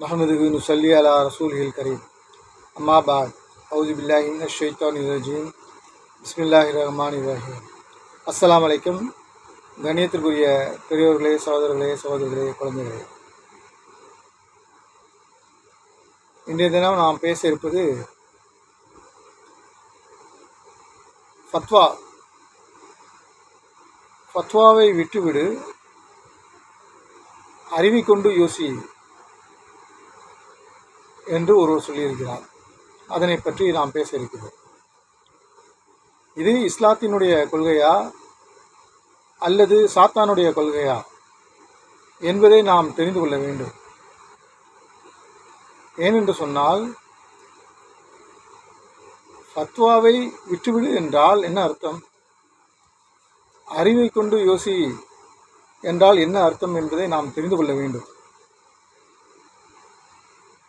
नहमदुहु नुसल्ली अला रसूलिहिल करीम अम्मा बाद औज़ु बिल्लाहि मिनश ஷைத்தானிர் ரஜீம் பிஸ்மில்லாஹிர் ரஹ்மானிர் ரஹீம் அஸ்ஸலாமு அலைக்கும். கண்ணியத்திற்குரிய பெரியோர்களே, சகோதரர்களே, குழந்தைகளே, இன்றைய தினம் நாம் பேச இருப்பது ஃபத்வாவை விட்டுவிடு, அறிவிக்கொண்டு யோசி என்று ஒருவர் சொல்லியிருக்கிறார். அதனை பற்றி நாம் பேச இருக்கிறோம். இது இஸ்லாத்தினுடைய கொள்கையா அல்லது சாத்தானுடைய கொள்கையா என்பதை நாம் தெரிந்து கொள்ள வேண்டும். ஏனென்று சொன்னால், ஃபத்வாவை விட்டுவிடு என்றால் என்ன அர்த்தம், அறிவை கொண்டு யோசி என்றால் என்ன அர்த்தம் என்பதை நாம் தெரிந்து கொள்ள வேண்டும்.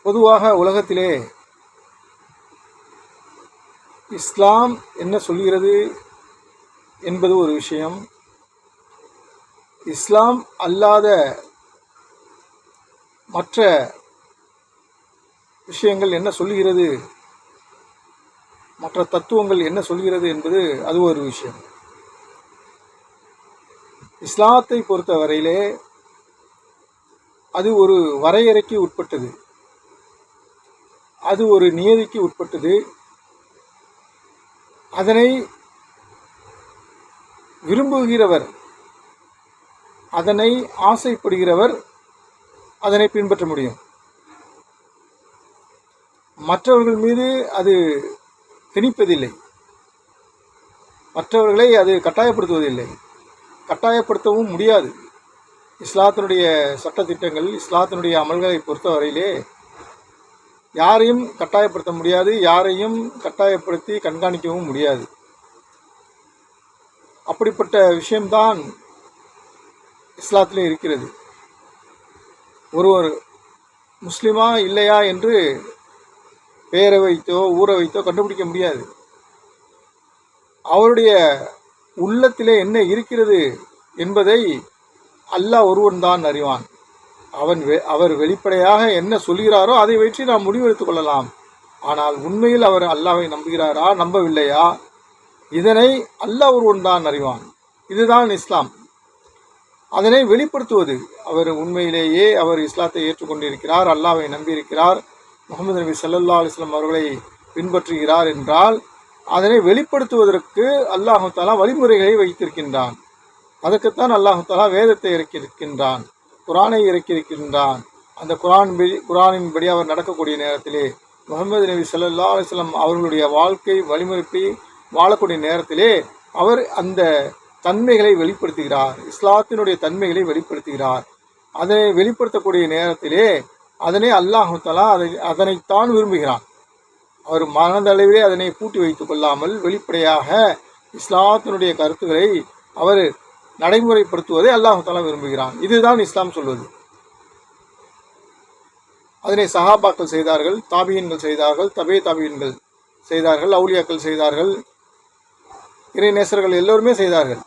பொதுவாக உலகத்திலே இஸ்லாம் என்ன சொல்கிறது என்பது ஒரு விஷயம், இஸ்லாம் அல்லாத மற்ற விஷயங்கள் என்ன சொல்கிறது, மற்ற தத்துவங்கள் என்ன சொல்கிறது என்பது அது ஒரு விஷயம். இஸ்லாத்தை பொறுத்த வரையிலே அது ஒரு வரையறைக்கு உட்பட்டது, அது ஒரு நியதிக்கு உட்பட்டது. அதனை விரும்புகிறவர், அதனை ஆசைப்படுகிறவர் அதனை பின்பற்ற முடியும். மற்றவர்கள் மீது அது திணிப்பதில்லை, மற்றவர்களை அது கட்டாயப்படுத்துவதில்லை, கட்டாயப்படுத்தவும் முடியாது. இஸ்லாத்தினுடைய சட்டத்திட்டங்கள், இஸ்லாத்தினுடைய அமல்களை பொறுத்தவரையிலே யாரையும் கட்டாயப்படுத்த முடியாது, யாரையும் கட்டாயப்படுத்தி கண்காணிக்கவும் முடியாது. அப்படிப்பட்ட விஷயம்தான் இஸ்லாத்திலே இருக்கிறது. ஒருவர் முஸ்லிமா இல்லையா என்று பெயரை வைத்தோ ஊரை வைத்தோ கண்டுபிடிக்க முடியாது. அவருடைய உள்ளத்திலே என்ன இருக்கிறது என்பதை அல்லாஹ் ஒருவன் தான் அறிவான். அவர் வெளிப்படையாக என்ன சொல்கிறாரோ அதை வைத்து நாம் முடிவெடுத்துக் கொள்ளலாம். ஆனால் உண்மையில் அவர் அல்லாஹ்வை நம்புகிறாரா, நம்பவில்லையா, இதனை அல்லாஹ் ஒருவன் தான் அறிவான். இதுதான் இஸ்லாம். அதனை வெளிப்படுத்துவது, அவர் உண்மையிலேயே அவர் இஸ்லாத்தை ஏற்றுக்கொண்டிருக்கிறார், அல்லாஹ்வை நம்பியிருக்கிறார், முஹம்மது நபி ஸல்லல்லாஹு அலைஹி வஸல்லம் அவர்களை பின்பற்றுகிறார் என்றால் அதனை வெளிப்படுத்துவதற்கு அல்லாஹ் தஆலா வழிமுறைகளை வைத்திருக்கின்றான். அதற்குத்தான் அல்லாஹ் தஆலா வேதத்தை இறக்கியிருக்கின்றான், குரானை இறக்கியிருக்கின்றான். அந்த குரானின்படி அவர் நடக்கக்கூடிய நேரத்திலே, முஹம்மது நபி ஸல்லல்லாஹு அலைஹி வஸல்லம் அவர்களுடைய வாழ்க்கை வழிமுறைப்படி வாழக்கூடிய நேரத்திலே அவர் அந்த தன்மைகளை வெளிப்படுத்துகிறார், இஸ்லாத்தினுடைய தன்மைகளை வெளிப்படுத்துகிறார். அதனை வெளிப்படுத்தக்கூடிய நேரத்திலே அதனை அல்லாஹ் தஆலா அதனைத்தான் விரும்புகிறான். அவர் மனதளவிலே அதனை பூட்டி வைத்துக் கொள்ளாமல் வெளிப்படையாக இஸ்லாத்தினுடைய கருத்துக்களை அவர் நடைமுறைப்படுத்துவதை அல்லாஹ் தஆலா விரும்புகிறான். இதுதான் இஸ்லாம் சொல்வது. அதனை சஹாபாக்கள் செய்தார்கள், தாபியன்கள் செய்தார்கள், தபே தாபியன்கள் செய்தார்கள், அவுலியாக்கள் செய்தார்கள், இறைநேசர்கள் எல்லோருமே செய்தார்கள்.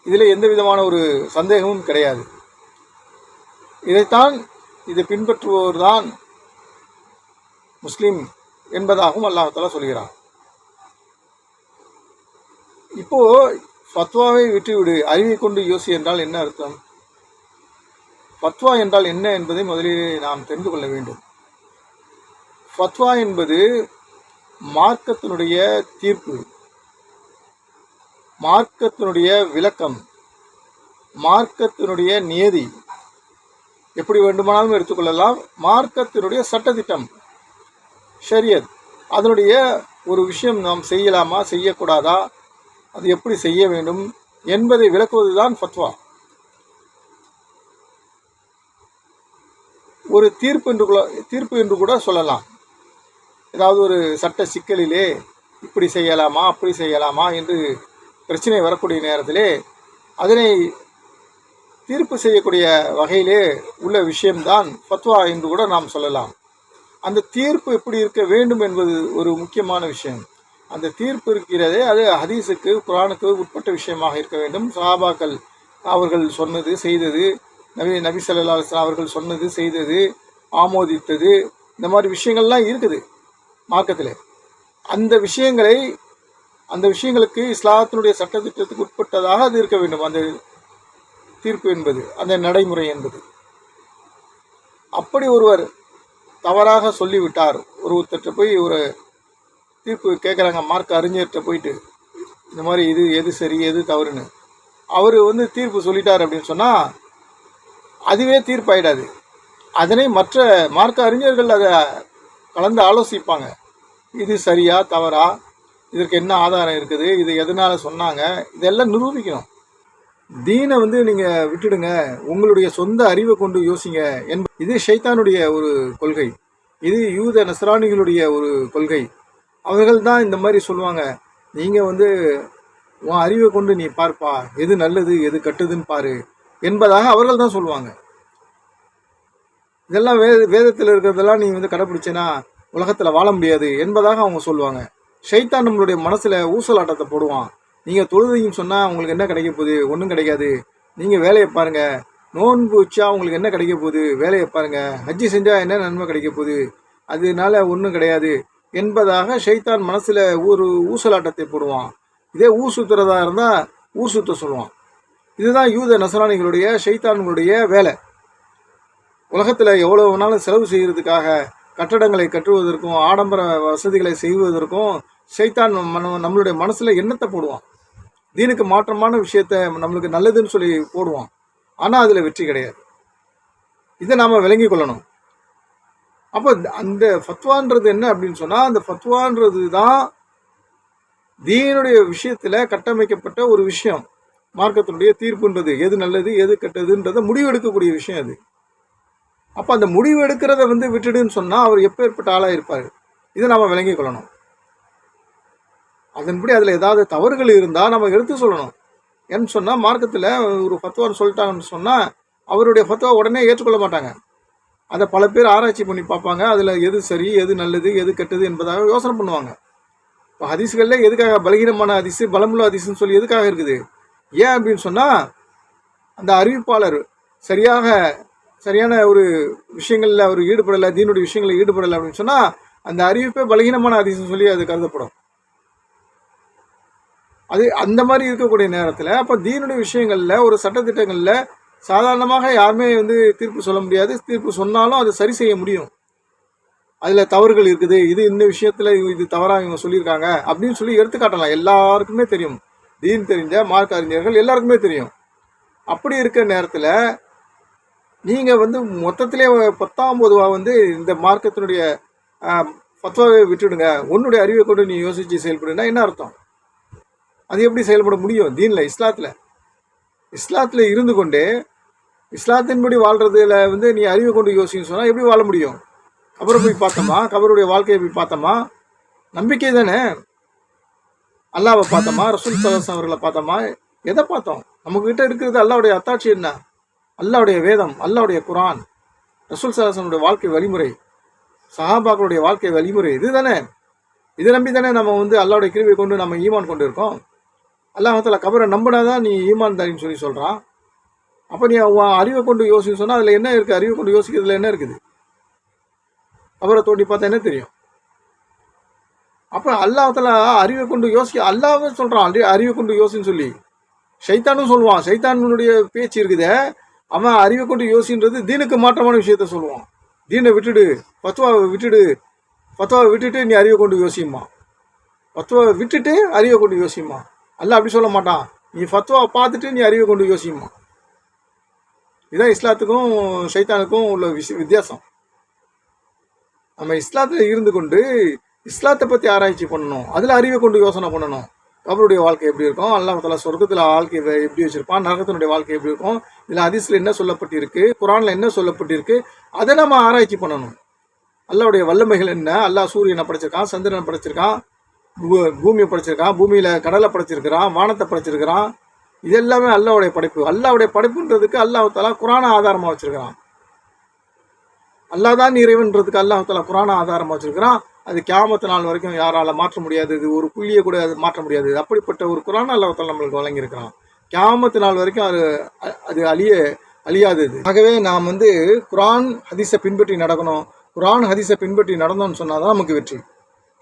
இதில் எந்த விதமான ஒரு சந்தேகமும் கிடையாது. இதை பின்பற்றுபவர் தான் முஸ்லிம் என்பதாகவும் அல்லாஹ் தஆலா சொல்கிறான். இப்போ ஃபத்வாவை விட்டுவிடு, அறிவை கொண்டு யோசி என்றால் என்ன அர்த்தம்? ஃபத்வா என்றால் என்ன என்பதை முதலில் நாம் தெரிந்து கொள்ள வேண்டும். ஃபத்வா என்பது மார்க்கத்தினுடைய தீர்ப்பு, மார்க்கத்தினுடைய விளக்கம், மார்க்கத்தினுடைய நியதி, எப்படி வேண்டுமானாலும் எடுத்துக்கொள்ளலாம். மார்க்கத்தினுடைய சட்டத்திட்டம், ஷரியத், அதனுடைய ஒரு விஷயம் நாம் செய்யலாமா செய்யக்கூடாதா, அது எப்படி செய்ய வேண்டும் என்பதை விளக்குவதுதான் ஃபத்வா. ஒரு தீர்ப்பு என்று கூட சொல்லலாம். ஏதாவது ஒரு சட்ட சிக்கலிலே இப்படி செய்யலாமா அப்படி செய்யலாமா என்று பிரச்சனை வரக்கூடிய நேரத்திலே அதனை தீர்ப்பு செய்யக்கூடிய வகையிலே உள்ள விஷயம்தான் ஃபத்வா என்று கூட நாம் சொல்லலாம். அந்த தீர்ப்பு எப்படி இருக்க வேண்டும் என்பது ஒரு முக்கியமான விஷயம். அந்த தீர்ப்பு இருக்கிறதே அது ஹதீஸுக்கு, குரானுக்கு உட்பட்ட விஷயமாக இருக்க வேண்டும். சஹாபாக்கள் அவர்கள் சொன்னது செய்தது, நபி ஸல்லல்லாஹு அலைஹி வஸல்லம் அவர்கள் சொன்னது செய்தது, ஆமோதித்தது, இந்த மாதிரி விஷயங்கள்லாம் இருக்குது மார்க்கத்தில். அந்த விஷயங்களுக்கு இஸ்லாத்தினுடைய சட்டத்திட்டத்துக்கு உட்பட்டதாக அது இருக்க வேண்டும். அந்த தீர்ப்பு என்பது, அந்த நடைமுறை என்பது. அப்படி ஒருவர் தவறாக சொல்லிவிட்டார், ஒருத்தர்கிட்ட போய் ஒரு தீர்ப்பு கேட்குறாங்க, மார்க்க அறிஞர்கிட்ட போயிட்டு இந்த மாதிரி இது எது சரி எது தவறுன்னு அவர் தீர்ப்பு சொல்லிட்டார் அப்படின்னு சொன்னால் அதுவே தீர்ப்பாயிடாது. அதனை மற்ற மார்க்க அறிஞர்கள் அதை கலந்து ஆலோசிப்பாங்க. இது சரியா தவறா, இதற்கு என்ன ஆதாரம் இருக்குது, இது எதனால் சொன்னாங்க, இதெல்லாம் நிரூபிக்கணும். தீனை நீங்கள் விட்டுடுங்க, உங்களுடைய சொந்த அறிவை கொண்டு யோசிங்க இது ஷைத்தானுடைய ஒரு கொள்கை. இது யூத நஸ்ரானிகளுடைய ஒரு கொள்கை. அவர்கள் தான் இந்த மாதிரி சொல்லுவாங்க, நீங்கள் உன் அறிவை கொண்டு நீ பார்ப்பா, எது நல்லது எது கட்டுதுன்னு பாரு என்பதாக அவர்கள் தான் சொல்லுவாங்க. இதெல்லாம் வேதத்தில் இருக்கிறதெல்லாம் நீ கடைப்பிடிச்சேன்னா உலகத்தில் வாழ முடியாது என்பதாக அவங்க சொல்லுவாங்க. ஷைத்தான் நம்மளுடைய மனசில் ஊசலாட்டத்தை போடுவான். நீங்கள் தொழுதையும் சொன்னால் உங்களுக்கு என்ன கிடைக்க போகுது, ஒன்றும் கிடைக்காது. நீங்கள் வேலையை பாருங்கள், நோன்பு வச்சா உங்களுக்கு என்ன கிடைக்க போகுது, வேலையை பாருங்கள், ஹஜ்ஜி செஞ்சால் என்ன நன்மை கிடைக்க போகுது, அதனால ஒன்றும் கிடையாது என்பதாக ஷைத்தான் மனசில் ஒரு ஊசலாட்டத்தை போடுவான். இதே ஊர் சுற்றுறதா இருந்தால் ஊர் சுற்ற சொல்லுவான். இதுதான் யூத நசரானிகளுடைய ஷைத்தான்களுடைய வேலை. உலகத்தில் எவ்வளோ வேணாலும் செலவு செய்கிறதுக்காக கட்டடங்களை கட்டுவதற்கும் ஆடம்பர வசதிகளை செய்வதற்கும் ஷைத்தான் நம்மளுடைய மனசில் எண்ணத்தை போடுவான். தீனுக்கு மாற்றமான விஷயத்தை நம்மளுக்கு நல்லதுன்னு சொல்லி போடுவான். ஆனால் அதில் வெற்றி கிடையாது. இதை நாம் விளங்கி கொள்ளணும். அப்போ அந்த ஃபத்வான்றது என்ன அப்படின்னு சொன்னால், அந்த ஃபத்வான்றது தான் தீனுடைய விஷயத்தில் கட்டமைக்கப்பட்ட ஒரு விஷயம். மார்க்கத்தினுடைய தீர்ப்புன்றது எது நல்லது எது கெட்டதுன்றதை முடிவெடுக்கக்கூடிய விஷயம் அது. அப்போ அந்த முடிவு எடுக்கிறத விட்டுடுன்னு சொன்னால் அவர் எப்பேற்பட்ட ஆளாக இருப்பார், இதை நாம் விளங்கி கொள்ளணும். அதன்படி அதில் ஏதாவது தவறுகள் இருந்தால் நம்ம எடுத்து சொல்லணும். ஏன்னு சொன்னால் மார்க்கத்தில் ஒரு ஃபத்வான்னு சொல்லிட்டாங்கன்னு சொன்னால் அவருடைய ஃபத்வா உடனே ஏற்றுக்கொள்ள மாட்டாங்க. அதை பல பேர் ஆராய்ச்சி பண்ணி பார்ப்பாங்க. அதில் எது சரி எது நல்லது எது கெட்டது என்பதாக யோசனை பண்ணுவாங்க. இப்போ ஹதீஸ்களில் எதுக்காக பலகீனமான ஹதீஸு பலமுள்ள ஹதீஸுன்னு சொல்லி எதுக்காக இருக்குது? ஏன் அப்படின்னு சொன்னால், அந்த அறிவிப்பாளர் சரியான ஒரு விஷயங்களில் அவர் ஈடுபடலை, தீனுடைய விஷயங்களில் ஈடுபடலை அப்படின்னு சொன்னால் அந்த அறிவிப்பே பலகீனமான ஹதீஸ்னு சொல்லி அது கருதப்படும். அது அந்த மாதிரி இருக்கக்கூடிய நேரத்தில் அப்போ தீனுடைய விஷயங்களில் ஒரு சட்டத்திட்டங்களில் சாதாரணமாக யாருமே தீர்ப்பு சொல்ல முடியாது. தீர்ப்பு சொன்னாலும் அதை சரி செய்ய முடியும். அதில் தவறுகள் இருக்குது, இது இந்த விஷயத்தில் இது தவறாக இவங்க சொல்லியிருக்காங்க அப்படின்னு சொல்லி எடுத்துக்காட்டலாம். எல்லாருக்குமே தெரியும், தீன் தெரிஞ்ச மார்க்க அறிஞர்கள் எல்லாருக்குமே தெரியும். அப்படி இருக்கிற நேரத்தில் நீங்கள் மொத்தத்திலே 19 இந்த மார்க்கத்தினுடைய ஃபத்வாவை விட்டுடுங்க, உன்னுடைய அறிவை கொண்டு நீ யோசித்து செயல்படுனா என்ன அர்த்தம்? அது எப்படி செயல்பட முடியும்? தீனில் இஸ்லாத்தில் இருந்து கொண்டு இஸ்லாத்தின்படி வாழ்கிறதுல நீ அறிவை கொண்டு யோசின்னு சொன்னால் எப்படி வாழ முடியும்? கபரை போய் பார்த்தோமா, கபருடைய வாழ்க்கையை போய் பார்த்தோமா, நம்பிக்கை தானே. அல்லாவை பார்த்தோமா, ரசூல் ஸல்லல்லாஹு அவர்களை பார்த்தோமா, எதை பார்த்தோம்? நம்மக்கிட்ட இருக்கிறது அல்லாவுடைய அத்தாட்சி என்ன? அல்லாவுடைய வேதம், அல்லாவுடைய குரான், ரசூல் ஸல்லல்லாஹு வாழ்க்கை வழிமுறை, சஹாபாக்களுடைய வாழ்க்கை வழிமுறை, இது தானே. இதை நம்பி தானே நம்ம அல்லாவுடைய கிருபையை கொண்டு நம்ம ஈமான் கொண்டு இருக்கோம். அல்லாஹ் தஆலா கபரை நம்பினாதான் நீ ஈமான் தாரின்னு சொல்லி சொல்கிறான். அப்போ நீ அறிவை கொண்டு யோசிச்சு சொன்னால் அதில் என்ன இருக்குது? அறிவை கொண்டு யோசிக்கிறதுல என்ன இருக்குது? கபரை தோண்டி பார்த்தா என்ன தெரியும்? அப்போ அல்லாஹ் தஆலா அறிவை கொண்டு அல்லாவே சொல்கிறான் அறிவை கொண்டு யோசின்னு சொல்லி. ஷைத்தானும் சொல்லுவான். ஷைத்தானுடைய பேச்சு இருக்குதே, அவன் அறிவை கொண்டு யோசின்றது தீனுக்கு மாற்றமான விஷயத்த சொல்லுவான். தீனை விட்டுடு, ஃபத்வாவை விட்டுட்டு நீ அறிவை கொண்டு யோசியுமா, ஃபத்வாவை விட்டுட்டு அறிவை கொண்டு யோசியுமா. அல்லாஹ் அப்படி சொல்ல மாட்டான். நீ ஃபத்வாவை பார்த்துட்டு நீ அறிவை கொண்டு யோசியுமா. இதுதான் இஸ்லாத்துக்கும் ஷைத்தானுக்கும் உள்ள வித்தியாசம். நம்ம இஸ்லாத்தில் இருந்து கொண்டு இஸ்லாத்தை பற்றி ஆராய்ச்சி பண்ணணும், அதில் அறிவை கொண்டு யோசனை பண்ணணும். கபருடைய வாழ்க்கை எப்படி இருக்கும், அல்லாஹ் தஆலா சொர்க்கத்தில் வாழ்க்கை எப்படி வச்சுருப்பான், நரகத்தினுடைய வாழ்க்கை எப்படி இருக்கும், இதில் ஹதீஸில் என்ன சொல்லப்பட்டிருக்கு, குரானில் என்ன சொல்லப்பட்டிருக்கு, அதை நம்ம ஆராய்ச்சி பண்ணணும். அல்லாவுடைய வல்லமைகள் என்ன? அல்லாஹ் சூரியனை படைச்சிருக்கான், சந்திரனை படைச்சிருக்கான், பூமியை படைச்சிருக்கான், பூமியில் கடலை படைச்சிருக்கிறான், வானத்தை படைச்சிருக்கிறான். இது எல்லாமே அல்லாவுடைய படைப்பு. அல்லாவுடைய படைப்புன்றதுக்கு அல்லாஹ் தஆலா குரானை ஆதாரமாக வச்சுருக்கிறான். அல்லாஹ் தான் இறைவன்றதுக்கு அல்லாஹ் தஆலா குரானை ஆதாரமாக வச்சுருக்கிறான். அது கியாமத்து நாள் வரைக்கும் யாரால் மாற்ற முடியாது, இது ஒரு புள்ளியை கூட அது மாற்ற முடியாது. அப்படிப்பட்ட ஒரு குரானை அல்லாஹ் தஆலா நம்மளுக்கு வழங்கியிருக்கிறான். கியாமத்து நாள் வரைக்கும் அது அழியாதது. ஆகவே நாம் வந்து குர்ஆன் ஹதீஸை பின்பற்றி நடக்கணும். குர்ஆன் ஹதீஸை பின்பற்றி நடந்தோம்னு சொன்னால் தான் நமக்கு வெற்றி.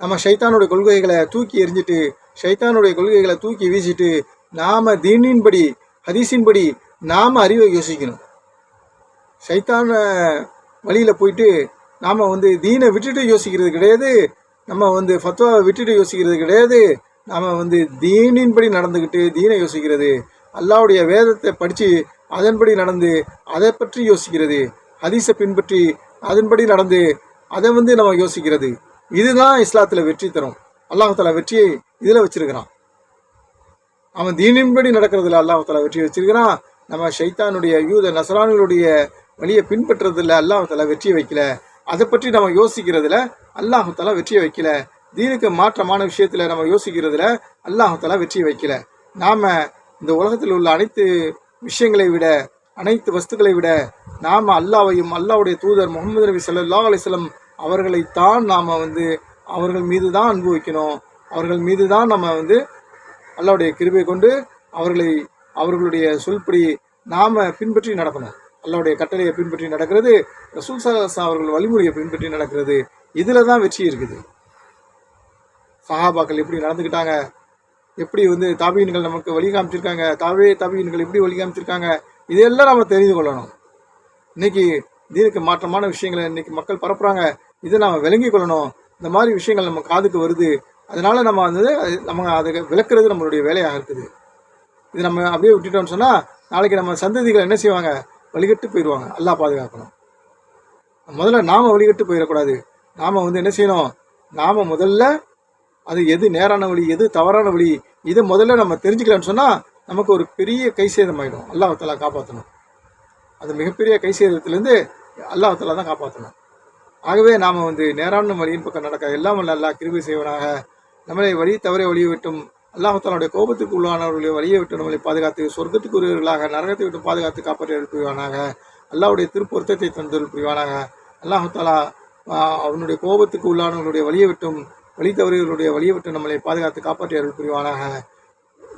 நம்ம ஷைத்தானுடைய கொள்கைகளை தூக்கி எறிஞ்சிட்டு, ஷைத்தானுடைய கொள்கைகளை தூக்கி வீசிட்டு, நாம் தீனின்படி ஹதீஸின்படி நாம் அறிவை யோசிக்கணும். ஷைத்தான வழியில் போயிட்டு நாம் வந்து தீனை விட்டுட்டு யோசிக்கிறது கிடையாது, நம்ம வந்து ஃபத்வாவை விட்டுட்டு யோசிக்கிறது கிடையாது. நாம் வந்து தீனின்படி நடந்துக்கிட்டு தீனை யோசிக்கிறது, அல்லாஹ்வுடைய வேதத்தை படித்து அதன்படி நடந்து அதை பற்றி யோசிக்கிறது, ஹதீஸை பின்பற்றி அதன்படி நடந்து அதை வந்து நம்ம யோசிக்கிறது. இதுதான் இஸ்லாத்தில் வெற்றி தரும். அல்லாஹ் தஆலா வெற்றியை இதில் வச்சிருக்கிறான். அவன் தீனின்படி நடக்கிறதுல அல்லாஹ் தஆலா வெற்றி வச்சிருக்கிறான். நம்ம ஷைத்தானுடைய யூத நசரானிகளுடைய வழியை பின்பற்றுறதுல அல்லாஹ் தஆலா வெற்றியை வைக்கல. அதை பற்றி நம்ம யோசிக்கிறதுல அல்லாஹ் தஆலா வெற்றியை வைக்கல. தீனுக்கு மாற்றமான விஷயத்தில் நம்ம யோசிக்கிறதுல அல்லாஹ் தஆலா வெற்றியை வைக்கல. நாம் இந்த உலகத்தில் உள்ள அனைத்து விஷயங்களை விட, அனைத்து வஸ்துக்களை விட நாம் அல்லாஹ்வையும் அல்லாஹ்வுடைய தூதர் முஹம்மது நபி ஸல்லல்லாஹு அலைஹி வஸல்லம் அவர்களைத்தான் நாம் வந்து அவர்கள் மீது தான் அன்பு வைக்கணும். அவர்கள் மீது தான் நம்ம வந்து அல்லாஹ்வுடைய கிருபை கொண்டு அவர்களுடைய சொல்படி நாம் பின்பற்றி நடக்கணும். அல்லாஹ்வுடைய கட்டளையை பின்பற்றி நடக்கிறது, ரசூல் ஸல்லல்லாஹு அலைஹி வஸல்லம் அவர்கள் வழிமுறையை பின்பற்றி நடக்கிறது. இதில் தான் வெற்றி இருக்குது. சஹாபாக்கள் எப்படி நடந்துக்கிட்டாங்க, எப்படி வந்து தாபீன்கள் நமக்கு வழி காமிச்சிருக்காங்க, தாபீன்கள் எப்படி வழி காமிச்சிருக்காங்க, இதெல்லாம் நம்ம தெரிந்து கொள்ளணும். இன்றைக்கி தீனுக்கு மாற்றமான விஷயங்களை இன்றைக்கி மக்கள் பரப்புகிறாங்க, இதை நம்ம விளங்கி கொள்ளணும். இந்த மாதிரி விஷயங்கள் நம்ம காதுக்கு வருது, அதனால் நம்ம வந்து அதை விளக்குறது நம்மளுடைய வேலையாக இருக்குது. இது நம்ம அப்படியே விட்டுட்டோம்னு சொன்னால் நாளைக்கு நம்ம சந்ததிகள் என்ன செய்வாங்க, வழிகட்டு போயிடுவாங்க. அல்லாஹ் பாதுகாக்கணும். முதல்ல நாம் வழிகட்டு போயிடக்கூடாது. நாம் வந்து என்ன செய்யணும், நாம் முதல்ல அது எது நேரான வழி, எது தவறான வழி, இதை முதல்ல நம்ம தெரிஞ்சுக்கலான்னு சொன்னால் நமக்கு ஒரு பெரிய கை சேதம் ஆகிடும். அல்லாஹ் தஆலா காப்பாற்றணும். அந்த மிகப்பெரிய கை சேதத்துலேருந்து அல்லாஹ் தஆலா தான் காப்பாற்றணும். ஆகவே நாம் வந்து நேரான வழியின் பக்கம் நடக்க எல்லாம் வல்ல அல்லாஹ் கிருபை செய்வனாக. நம்மளை வழி தவறை வழியை விட்டும் அல்லாஹ் தஆலாவுடைய கோபத்துக்கு உள்ளானவர்களை வழியை விட்டு நம்மளை பாதுகாத்து சொர்க்கத்துக்குரியவர்களாக நரகத்தை விட்டு பாதுகாத்து காப்பாற்றி புரிவானாக. அல்லாஹ்வுடைய திருப்பொருத்தத்தை தந்தல் புரிவானாக. அல்லாஹ் தஆலா அவனுடைய கோபத்துக்கு உள்ளானவர்களுடைய வழியை விட்டும் வழி தவறியவர்களுடைய வழியை விட்டு நம்மளை பாதுகாத்து காப்பாற்றி அருள் புரிவானாக.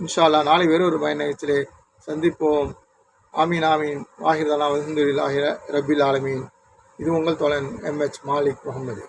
இன்ஷா அல்லாஹ் நாளை வேறொரு பயண நிகழ்ச்சியிலே சந்திப்போம். ஆமீன் ஆமீன். வாஹிர் அல்ஹம்துலில்லாஹி ரப்பில் ஆலமீன். இது உங்கள் தோழன் MH மாலிக் முகமது.